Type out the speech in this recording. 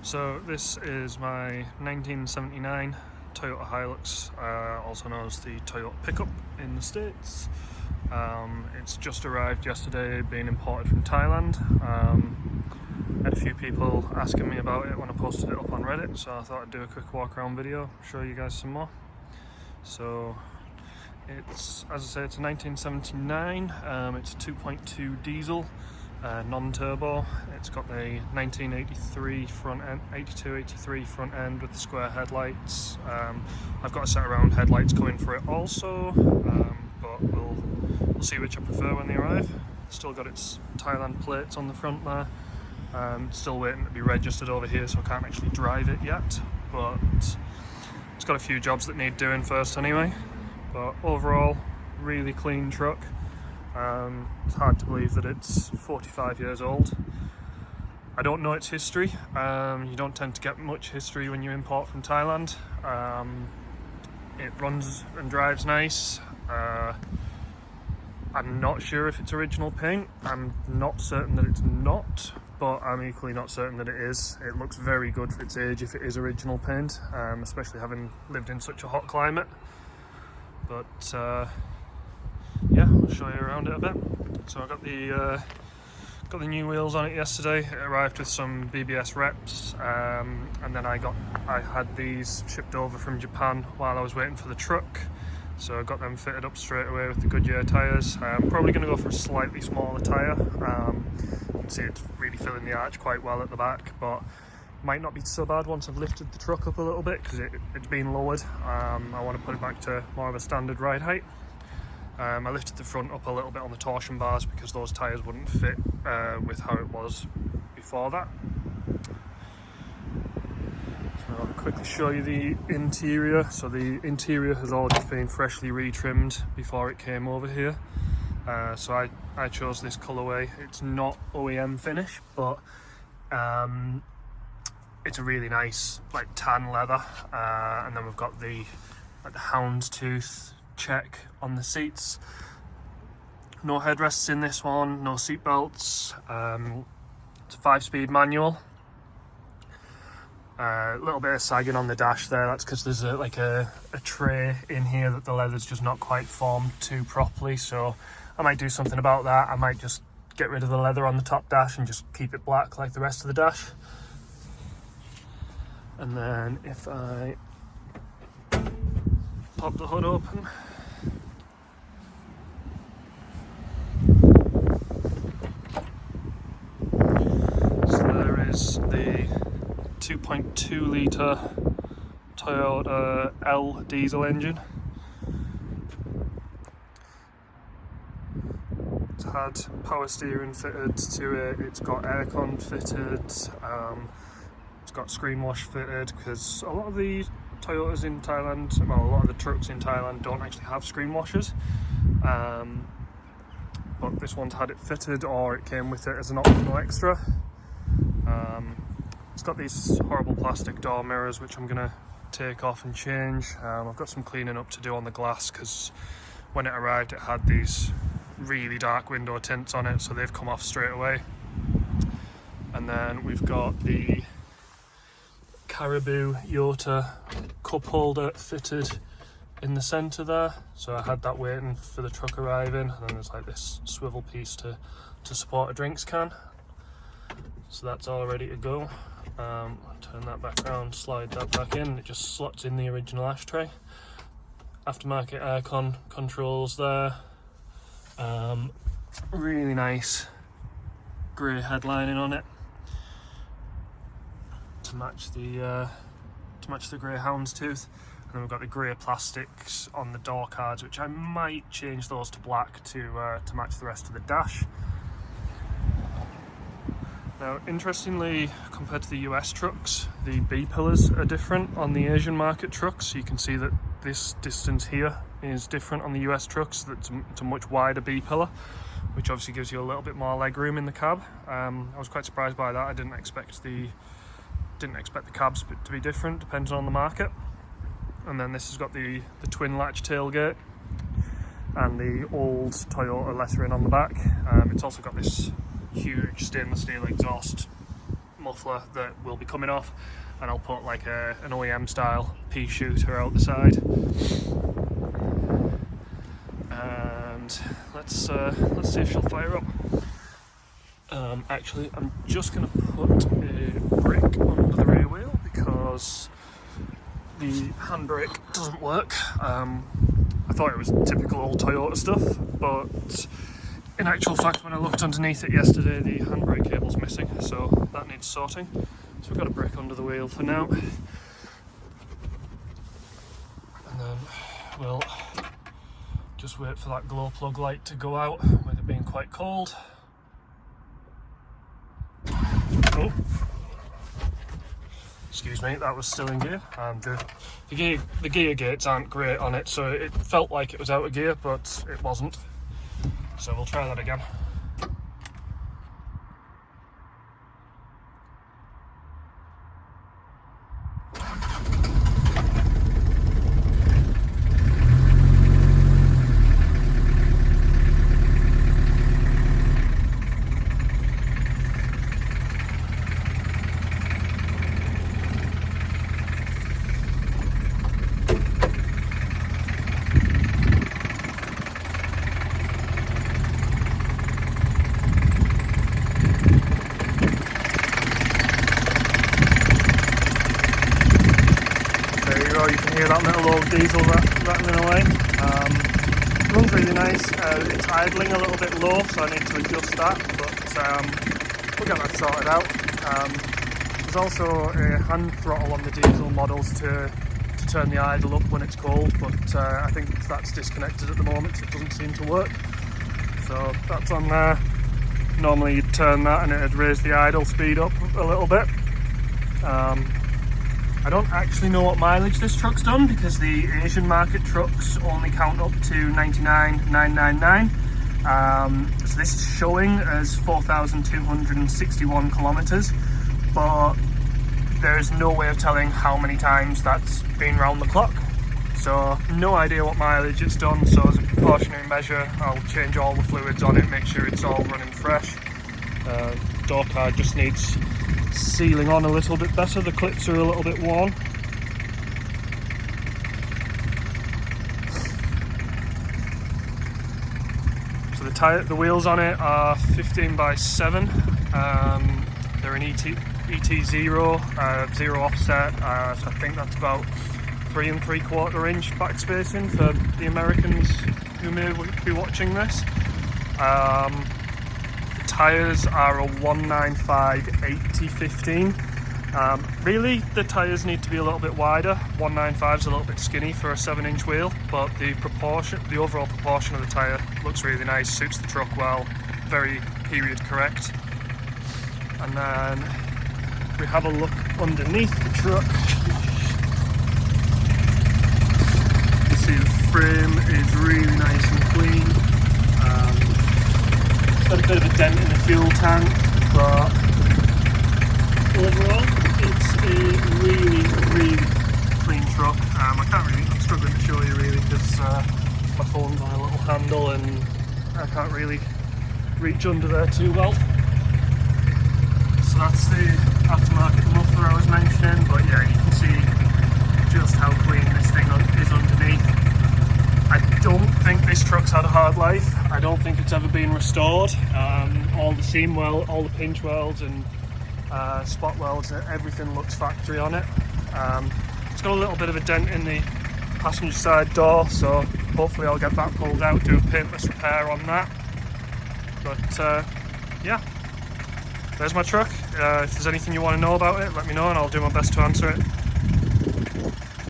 So this is my 1979 Toyota Hilux, also known as the Toyota pickup in the States. It's just arrived yesterday, being imported from Thailand. Had a few people asking me about it when I posted it up on Reddit, so I thought I'd do a quick walk around video, show you guys some more. So it's, as I say, it's a 1979, it's a 2.2 diesel, non-turbo. It's got the 1983 front end, 82-83 front end with the square headlights. I've got a set of round headlights coming for it also, but we'll see which I prefer when they arrive. Still got its Thailand plates on the front there. Still waiting to be registered over here, so I can't actually drive it yet, but it's got a few jobs that need doing first anyway. But overall, really clean truck. It's hard to believe that it's 45 years old. I don't know its history. You don't tend to get much history when you import from Thailand. It runs and drives nice. I'm not sure if it's original paint. I'm not certain that it's not, but I'm equally not certain that it is. It looks very good for its age if it is original paint, especially having lived in such a hot climate. But yeah, I'll show you around it a bit. So I got the new wheels on it yesterday. It arrived with some BBS reps, and then I had these shipped over from Japan while I was waiting for the truck. So I got them fitted up straight away with the Goodyear tyres. I'm probably going to go for a slightly smaller tyre. You can see it's really filling the arch quite well at the back, but might not be so bad once I've lifted the truck up a little bit, because it's been lowered. I want to put it back to more of a standard ride height. I lifted the front up a little bit on the torsion bars because those tyres wouldn't fit with how it was before that. So I'll quickly show you the interior. So the interior has all just been freshly retrimmed before it came over here. So I chose this colourway. It's not OEM finish, but it's a really nice like tan leather, and then we've got the houndstooth check on the seats. No headrests in this one, no seat belts. It's a 5-speed manual. A little bit of sagging on the dash there. That's because there's a tray in here that the leather's just not quite formed to properly, so I might do something about that. I might just get rid of the leather on the top dash and just keep it black like the rest of the dash. And then if I pop the hood open, so there is the 2.2 litre Toyota L diesel engine. It's had power steering fitted to it, it's got aircon fitted, it's got screen wash fitted, because a lot of the Toyotas in Thailand, well, a lot of the trucks in Thailand don't actually have screen washers, but this one's had it fitted, or it came with it as an optional extra. It's got these horrible plastic door mirrors which I'm going to take off and change. I've got some cleaning up to do on the glass, because when it arrived it had these really dark window tints on it, so they've come off straight away. And then we've got the Caribou Yota cup holder fitted in the centre there, so I had that waiting for the truck arriving, and then there's like this swivel piece to support a drinks can, so that's all ready to go. Turn that back around, slide that back in, it just slots in the original ashtray. Aftermarket aircon controls there. Really nice grey headlining on it to match the grey houndstooth, and then we've got the grey plastics on the door cards, which I might change those to black to match the rest of the dash. Now, interestingly, compared to the US trucks, the B-pillars are different on the Asian market trucks. So you can see that this distance here is different on the US trucks. It's a much wider B-pillar, which obviously gives you a little bit more leg room in the cab. I was quite surprised by that. I didn't expect the cabs to be different depending on the market. And then this has got the twin latch tailgate and the old Toyota lettering on the back. It's also got this huge stainless steel exhaust muffler that will be coming off, and I'll put like an OEM style pea shooter out the side. And let's see if she'll fire up. Actually, I'm just going to put a brick under the rear wheel because the handbrake doesn't work. I thought it was typical old Toyota stuff, but in actual fact, when I looked underneath it yesterday, the handbrake cable's missing, so that needs sorting. So we've got a brick under the wheel for now, and then we'll just wait for that glow plug light to go out with it being quite cold. Oh, excuse me, that was still in gear. And the gear gates aren't great on it, so it felt like it was out of gear, but it wasn't. So we'll try that again. You can hear that little old diesel rattling away. Runs really nice. It's idling a little bit low, so I need to adjust that, but we'll get that sorted out. There's also a hand throttle on the diesel models to turn the idle up when it's cold, but I think that's disconnected at the moment, so it doesn't seem to work. So that's on there. Normally you'd turn that and it'd raise the idle speed up a little bit. I don't actually know what mileage this truck's done because the Asian market trucks only count up to 99,999. So this is showing as 4,261 kilometers, but there's no way of telling how many times that's been round the clock. So no idea what mileage it's done, so as a precautionary measure I'll change all the fluids on it, make sure it's all running fresh. Door card just needs sealing on a little bit better, the clips are a little bit worn. So the wheels on it are 15x7, they're an ET0, zero offset, so I think that's about 3 3/4 inch back spacing for the Americans who may be watching this. Tyres are a 195/80/15. Really, the tyres need to be a little bit wider. 195 is a little bit skinny for a 7-inch wheel, but the overall proportion of the tyre looks really nice, suits the truck well, very period correct. And then we have a look underneath the truck. You see the frame is really nice and clean. Got a bit of a dent in the fuel tank, but overall it's a really clean truck. I'm struggling to show you really because my phone's on a little handle and I can't really reach under there too well. So that's the aftermarket muffler I was mentioning, but yeah, you can see just how clean this thing is underneath. I don't think this truck's had a hard life. I don't think it's ever been restored. All the seam weld, all the pinch welds and spot welds, everything looks factory on it. It's got a little bit of a dent in the passenger side door, so hopefully I'll get that pulled out, do a paintless repair on that. But yeah, there's my truck. If there's anything you want to know about it, let me know and I'll do my best to answer it.